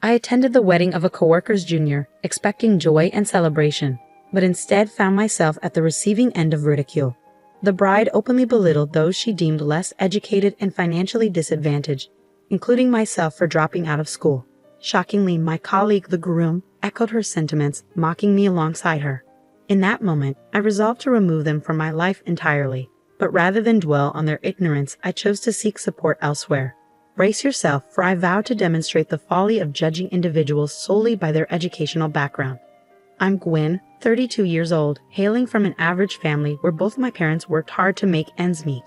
I attended the wedding of a coworker's junior, expecting joy and celebration, but instead found myself at the receiving end of ridicule. The bride openly belittled those she deemed less educated and financially disadvantaged, including myself for dropping out of school. Shockingly, my colleague, the groom, echoed her sentiments, mocking me alongside her. In that moment, I resolved to remove them from my life entirely, but rather than dwell on their ignorance, I chose to seek support elsewhere. Brace yourself, for I vow to demonstrate the folly of judging individuals solely by their educational background. I'm Gwen, 32 years old, hailing from an average family where both my parents worked hard to make ends meet.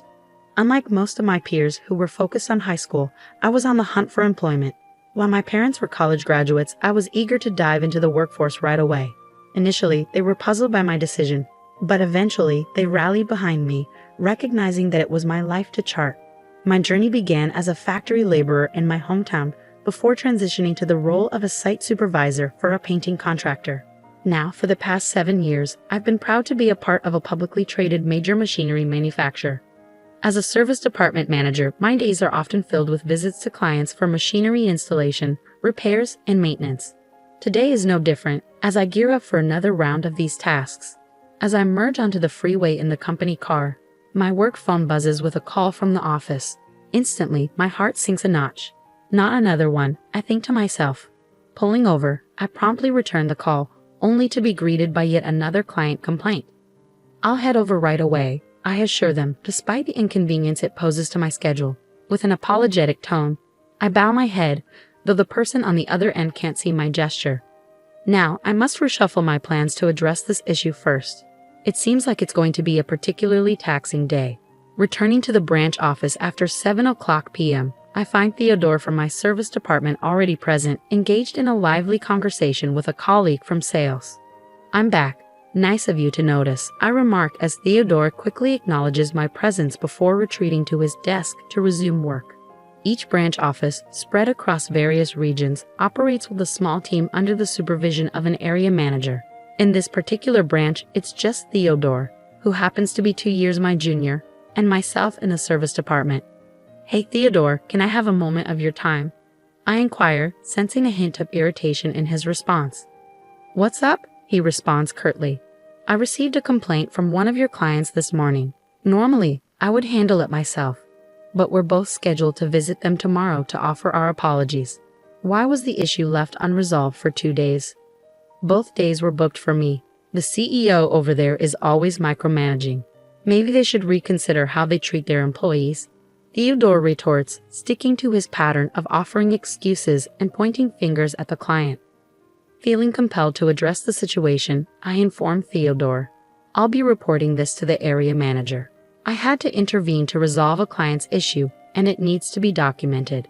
Unlike most of my peers who were focused on high school, I was on the hunt for employment. While my parents were college graduates, I was eager to dive into the workforce right away. Initially, they were puzzled by my decision, but eventually they rallied behind me, recognizing that it was my life to chart. My journey began as a factory laborer in my hometown before transitioning to the role of a site supervisor for a painting contractor. Now, for the past 7 years, I've been proud to be a part of a publicly traded major machinery manufacturer. As a service department manager, my days are often filled with visits to clients for machinery installation, repairs, and maintenance. Today is no different, as I gear up for another round of these tasks. As I merge onto the freeway in the company car, my work phone buzzes with a call from the office. Instantly, my heart sinks a notch. Not another one, I think to myself. Pulling over, I promptly return the call, only to be greeted by yet another client complaint. I'll head over right away, I assure them, despite the inconvenience it poses to my schedule. With an apologetic tone, I bow my head, though the person on the other end can't see my gesture. Now, I must reshuffle my plans to address this issue first. It seems like it's going to be a particularly taxing day. Returning to the branch office after 7:00 p.m., I find Theodore from my service department already present, engaged in a lively conversation with a colleague from sales. I'm back. Nice of you to notice, I remark as Theodore quickly acknowledges my presence before retreating to his desk to resume work. Each branch office, spread across various regions, operates with a small team under the supervision of an area manager. In this particular branch, it's just Theodore, who happens to be 2 years my junior, and myself in the service department. Hey Theodore, can I have a moment of your time? I inquire, sensing a hint of irritation in his response. What's up? He responds curtly. I received a complaint from one of your clients this morning. Normally, I would handle it myself, but we're both scheduled to visit them tomorrow to offer our apologies. Why was the issue left unresolved for 2 days? Both days were booked for me. The CEO over there is always micromanaging. Maybe they should reconsider how they treat their employees. Theodore retorts, sticking to his pattern of offering excuses and pointing fingers at the client. Feeling compelled to address the situation, I inform Theodore. I'll be reporting this to the area manager. I had to intervene to resolve a client's issue, and it needs to be documented.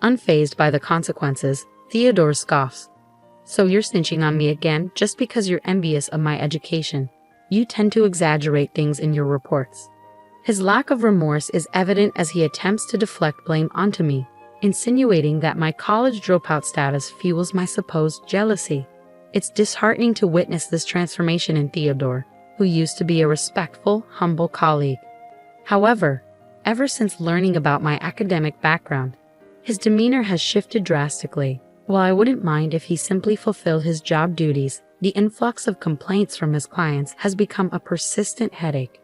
Unfazed by the consequences, Theodore scoffs. So you're snitching on me again just because you're envious of my education. You tend to exaggerate things in your reports. His lack of remorse is evident as he attempts to deflect blame onto me, insinuating that my college dropout status fuels my supposed jealousy. It's disheartening to witness this transformation in Theodore, who used to be a respectful, humble colleague. However, ever since learning about my academic background, his demeanor has shifted drastically. While I wouldn't mind if he simply fulfilled his job duties, the influx of complaints from his clients has become a persistent headache.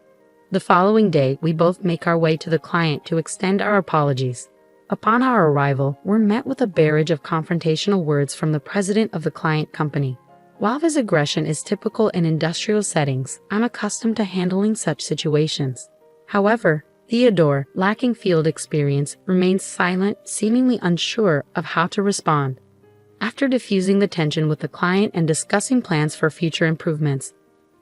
The following day, we both make our way to the client to extend our apologies. Upon our arrival, we're met with a barrage of confrontational words from the president of the client company. While his aggression is typical in industrial settings, I'm accustomed to handling such situations. However, Theodore, lacking field experience, remains silent, seemingly unsure of how to respond. After diffusing the tension with the client and discussing plans for future improvements,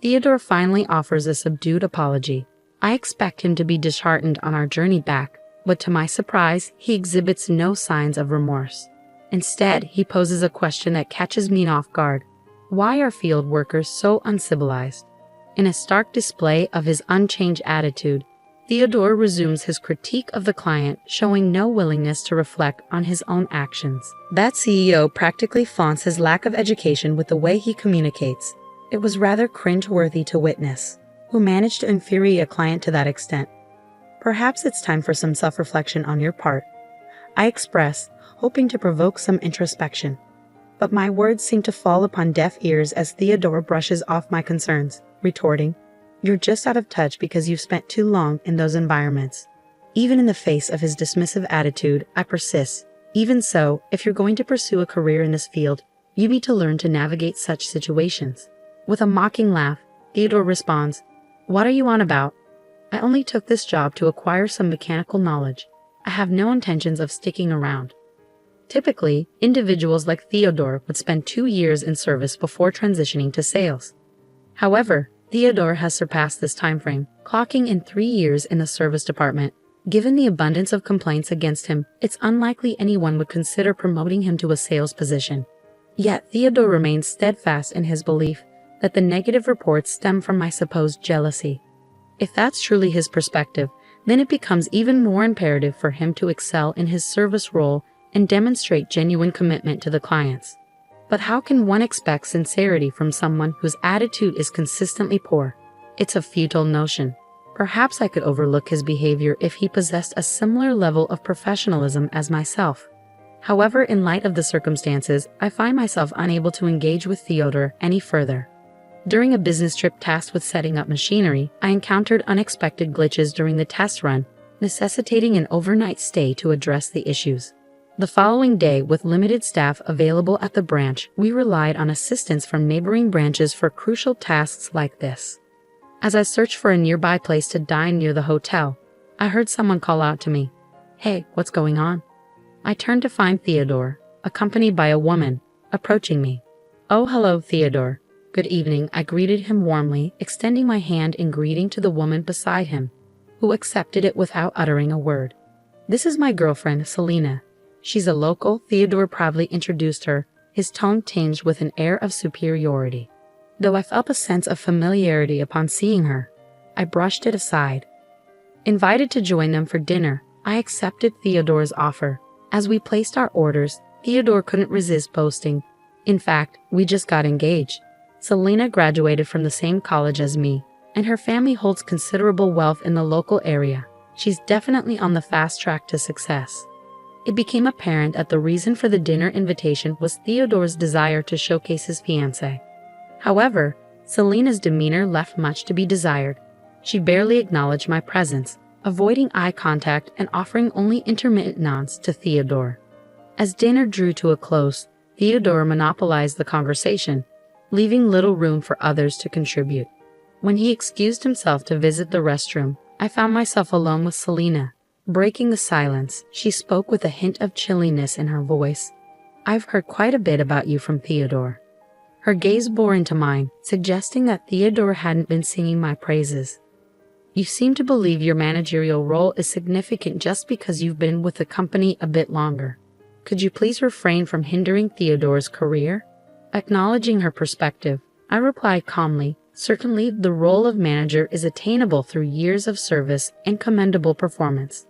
Theodore finally offers a subdued apology. I expect him to be disheartened on our journey back, but to my surprise, he exhibits no signs of remorse. Instead, he poses a question that catches me off guard. Why are field workers so uncivilized? In a stark display of his unchanged attitude, Theodore resumes his critique of the client, showing no willingness to reflect on his own actions. That CEO practically flaunts his lack of education with the way he communicates. It was rather cringe-worthy to witness. Who managed to infuriate a client to that extent? Perhaps it's time for some self-reflection on your part. I express, hoping to provoke some introspection. But my words seem to fall upon deaf ears as Theodore brushes off my concerns, retorting, "You're just out of touch because you've spent too long in those environments." Even in the face of his dismissive attitude, I persist. "Even so, if you're going to pursue a career in this field, you need to learn to navigate such situations." With a mocking laugh, Theodore responds, "What are you on about? I only took this job to acquire some mechanical knowledge. I have no intentions of sticking around." Typically, individuals like Theodore would spend 2 years in service before transitioning to sales. However, Theodore has surpassed this timeframe, clocking in 3 years in the service department. Given the abundance of complaints against him, it's unlikely anyone would consider promoting him to a sales position. Yet Theodore remains steadfast in his belief that the negative reports stem from my supposed jealousy. If that's truly his perspective, then it becomes even more imperative for him to excel in his service role and demonstrate genuine commitment to the clients. But how can one expect sincerity from someone whose attitude is consistently poor? It's a futile notion. Perhaps I could overlook his behavior if he possessed a similar level of professionalism as myself. However, in light of the circumstances, I find myself unable to engage with Theodore any further. During a business trip tasked with setting up machinery, I encountered unexpected glitches during the test run, necessitating an overnight stay to address the issues. The following day, with limited staff available at the branch, we relied on assistance from neighboring branches for crucial tasks like this. As I searched for a nearby place to dine near the hotel, I heard someone call out to me, "Hey, what's going on?" I turned to find Theodore, accompanied by a woman, approaching me. "Oh, hello, Theodore. Good evening," I greeted him warmly, extending my hand in greeting to the woman beside him, who accepted it without uttering a word. "This is my girlfriend, Selena. She's a local," Theodore proudly introduced her, his tone tinged with an air of superiority. Though I felt a sense of familiarity upon seeing her, I brushed it aside. Invited to join them for dinner, I accepted Theodore's offer. As we placed our orders, Theodore couldn't resist boasting. "In fact, we just got engaged. Selena graduated from the same college as me, and her family holds considerable wealth in the local area. She's definitely on the fast track to success." It became apparent that the reason for the dinner invitation was Theodore's desire to showcase his fiancée. However, Selena's demeanor left much to be desired. She barely acknowledged my presence, avoiding eye contact and offering only intermittent nods to Theodore. As dinner drew to a close, Theodore monopolized the conversation, leaving little room for others to contribute. When he excused himself to visit the restroom, I found myself alone with Selena. Breaking the silence, she spoke with a hint of chilliness in her voice. "I've heard quite a bit about you from Theodore." Her gaze bore into mine, suggesting that Theodore hadn't been singing my praises. "You seem to believe your managerial role is significant just because you've been with the company a bit longer. Could you please refrain from hindering Theodore's career?" Acknowledging her perspective, I replied calmly, "Certainly, the role of manager is attainable through years of service and commendable performance.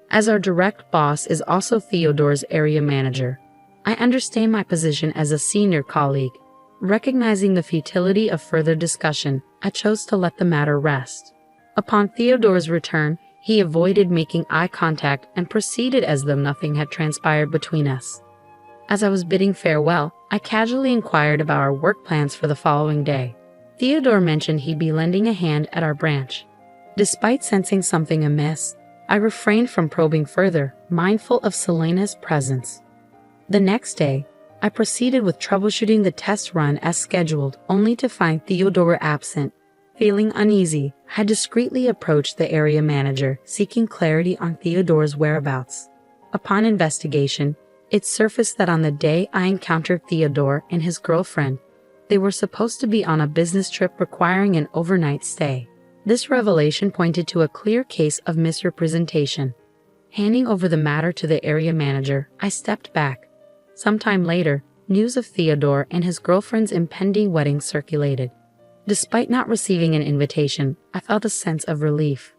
As our direct boss is also Theodore's area manager, I understand my position as a senior colleague." Recognizing the futility of further discussion, I chose to let the matter rest. Upon Theodore's return, he avoided making eye contact and proceeded as though nothing had transpired between us. As I was bidding farewell, I casually inquired about our work plans for the following day. Theodore mentioned he'd be lending a hand at our branch. Despite sensing something amiss, I refrained from probing further, mindful of Selena's presence. The next day, I proceeded with troubleshooting the test run as scheduled, only to find Theodore absent. Feeling uneasy, I discreetly approached the area manager, seeking clarity on Theodore's whereabouts. Upon investigation, it surfaced that on the day I encountered Theodore and his girlfriend, they were supposed to be on a business trip requiring an overnight stay. This revelation pointed to a clear case of misrepresentation. Handing over the matter to the area manager, I stepped back. Sometime later, news of Theodore and his girlfriend's impending wedding circulated. Despite not receiving an invitation, I felt a sense of relief.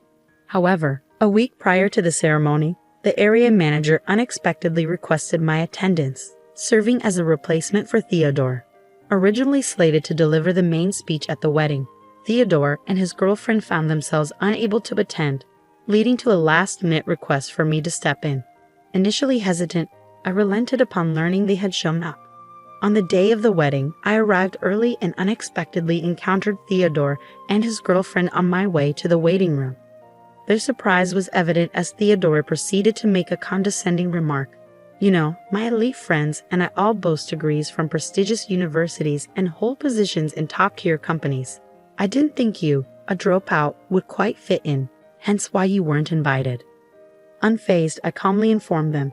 However, a week prior to the ceremony, the area manager unexpectedly requested my attendance, serving as a replacement for Theodore. Originally slated to deliver the main speech at the wedding, Theodore and his girlfriend found themselves unable to attend, leading to a last-minute request for me to step in. Initially hesitant, I relented upon learning they had shown up. On the day of the wedding, I arrived early and unexpectedly encountered Theodore and his girlfriend on my way to the waiting room. Their surprise was evident as Theodore proceeded to make a condescending remark. You know, my elite friends and I all boast degrees from prestigious universities and hold positions in top-tier companies. I didn't think you, a dropout, would quite fit in, hence why you weren't invited. Unfazed, I calmly informed them.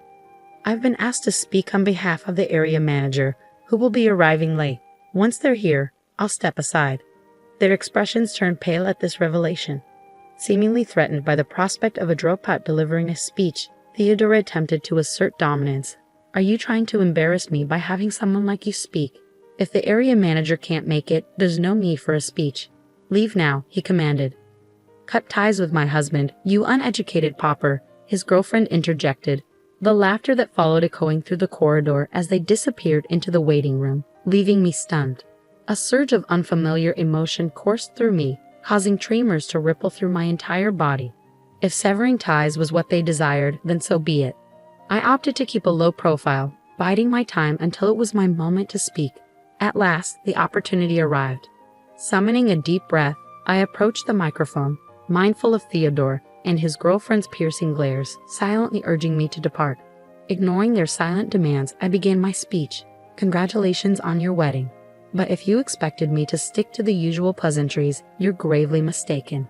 I've been asked to speak on behalf of the area manager, who will be arriving late. Once they're here, I'll step aside. Their expressions turned pale at this revelation. Seemingly threatened by the prospect of a dropout delivering a speech, Theodore attempted to assert dominance. Are you trying to embarrass me by having someone like you speak? If the area manager can't make it, there's no need for a speech. Leave now, he commanded. Cut ties with my husband, you uneducated pauper, his girlfriend interjected, the laughter that followed echoing through the corridor as they disappeared into the waiting room, leaving me stunned. A surge of unfamiliar emotion coursed through me, causing tremors to ripple through my entire body. If severing ties was what they desired, then so be it. I opted to keep a low profile, biding my time until it was my moment to speak. At last, the opportunity arrived. Summoning a deep breath, I approached the microphone, mindful of Theodore and his girlfriend's piercing glares, silently urging me to depart. Ignoring their silent demands, I began my speech. Congratulations on your wedding. But if you expected me to stick to the usual pleasantries, you're gravely mistaken.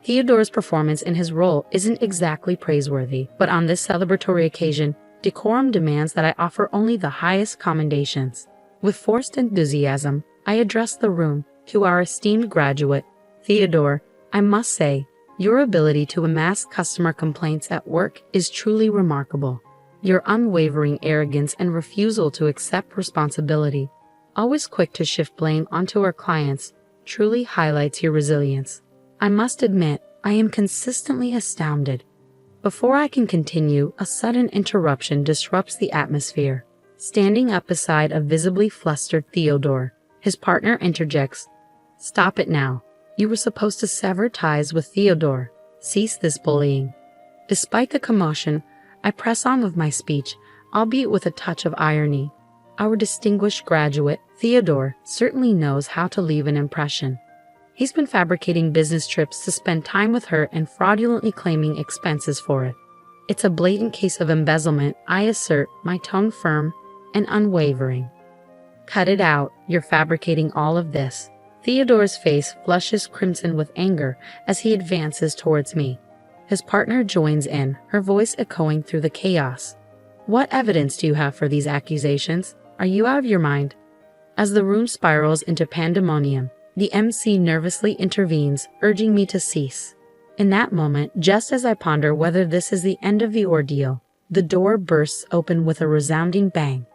Theodore's performance in his role isn't exactly praiseworthy, but on this celebratory occasion, decorum demands that I offer only the highest commendations. With forced enthusiasm, I addressed the room. To our esteemed graduate, Theodore, I must say, your ability to amass customer complaints at work is truly remarkable. Your unwavering arrogance and refusal to accept responsibility, always quick to shift blame onto our clients, truly highlights your resilience. I must admit, I am consistently astounded. Before I can continue, a sudden interruption disrupts the atmosphere. Standing up beside a visibly flustered Theodore, his partner interjects, "Stop it now. You were supposed to sever ties with Theodore. Cease this bullying." Despite the commotion, I press on with my speech, albeit with a touch of irony. Our distinguished graduate, Theodore, certainly knows how to leave an impression. He's been fabricating business trips to spend time with her and fraudulently claiming expenses for it. It's a blatant case of embezzlement, I assert, my tone firm and unwavering. Cut it out, you're fabricating all of this. Theodore's face flushes crimson with anger as he advances towards me. His partner joins in, her voice echoing through the chaos. What evidence do you have for these accusations? Are you out of your mind? As the room spirals into pandemonium, the MC nervously intervenes, urging me to cease. In that moment, just as I ponder whether this is the end of the ordeal, the door bursts open with a resounding bang.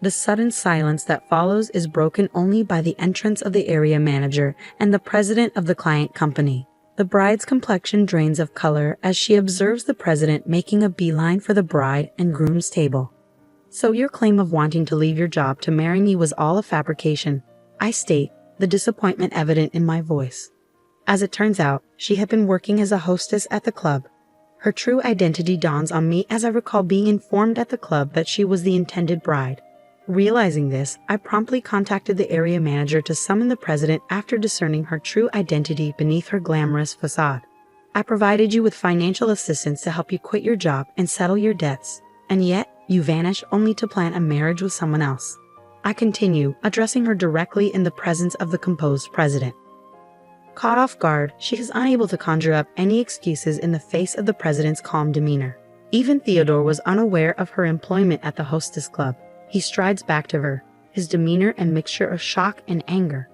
The sudden silence that follows is broken only by the entrance of the area manager and the president of the client company. The bride's complexion drains of color as she observes the president making a beeline for the bride and groom's table. So your claim of wanting to leave your job to marry me was all a fabrication, I state, the disappointment evident in my voice. As it turns out, she had been working as a hostess at the club. Her true identity dawns on me as I recall being informed at the club that she was the intended bride. Realizing this, I promptly contacted the area manager to summon the president after discerning her true identity beneath her glamorous facade. I provided you with financial assistance to help you quit your job and settle your debts, and yet you vanish only to plan a marriage with someone else. I continue, addressing her directly in the presence of the composed president. Caught off guard, she is unable to conjure up any excuses in the face of the president's calm demeanor. Even Theodore was unaware of her employment at the hostess club. He strides back to her, his demeanor a mixture of shock and anger.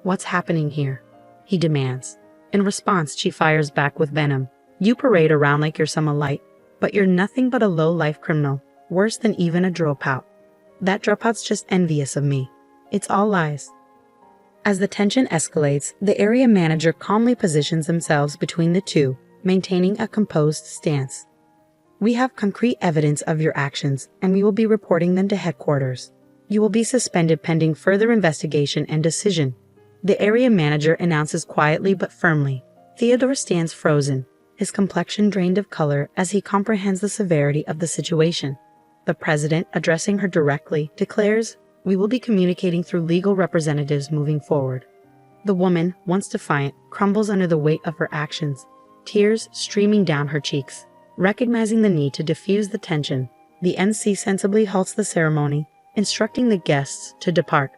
"What's happening here?" he demands. In response, she fires back with venom. "You parade around like you're some elite, but you're nothing but a low-life criminal, worse than even a dropout. That dropout's just envious of me. It's all lies." As the tension escalates, the area manager calmly positions themselves between the two, maintaining a composed stance. "We have concrete evidence of your actions, and we will be reporting them to headquarters. You will be suspended pending further investigation and decision," the area manager announces quietly but firmly. Theodore stands frozen, his complexion drained of color as he comprehends the severity of the situation. The president, addressing her directly, declares, "We will be communicating through legal representatives moving forward." The woman, once defiant, crumbles under the weight of her actions, tears streaming down her cheeks. Recognizing the need to diffuse the tension, the MC sensibly halts the ceremony, instructing the guests to depart.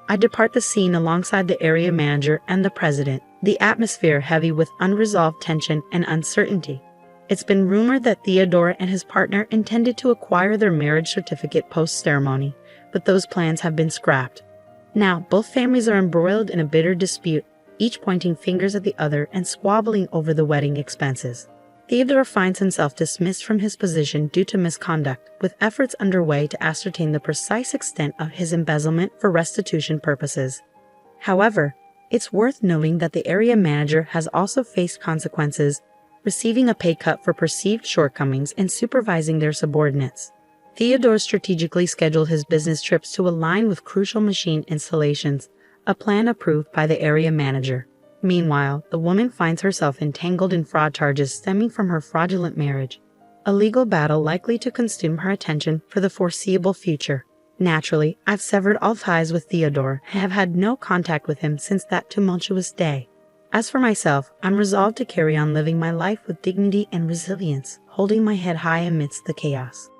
I depart the scene alongside the area manager and the president, the atmosphere heavy with unresolved tension and uncertainty. It's been rumored that Theodore and his partner intended to acquire their marriage certificate post-ceremony, but those plans have been scrapped. Now, both families are embroiled in a bitter dispute, each pointing fingers at the other and squabbling over the wedding expenses. Theodore finds himself dismissed from his position due to misconduct, with efforts underway to ascertain the precise extent of his embezzlement for restitution purposes. However, it's worth noting that the area manager has also faced consequences, receiving a pay cut for perceived shortcomings in supervising their subordinates. Theodore strategically scheduled his business trips to align with crucial machine installations, a plan approved by the area manager. Meanwhile, the woman finds herself entangled in fraud charges stemming from her fraudulent marriage, a legal battle likely to consume her attention for the foreseeable future. Naturally, I've severed all ties with Theodore and have had no contact with him since that tumultuous day. As for myself, I'm resolved to carry on living my life with dignity and resilience, holding my head high amidst the chaos.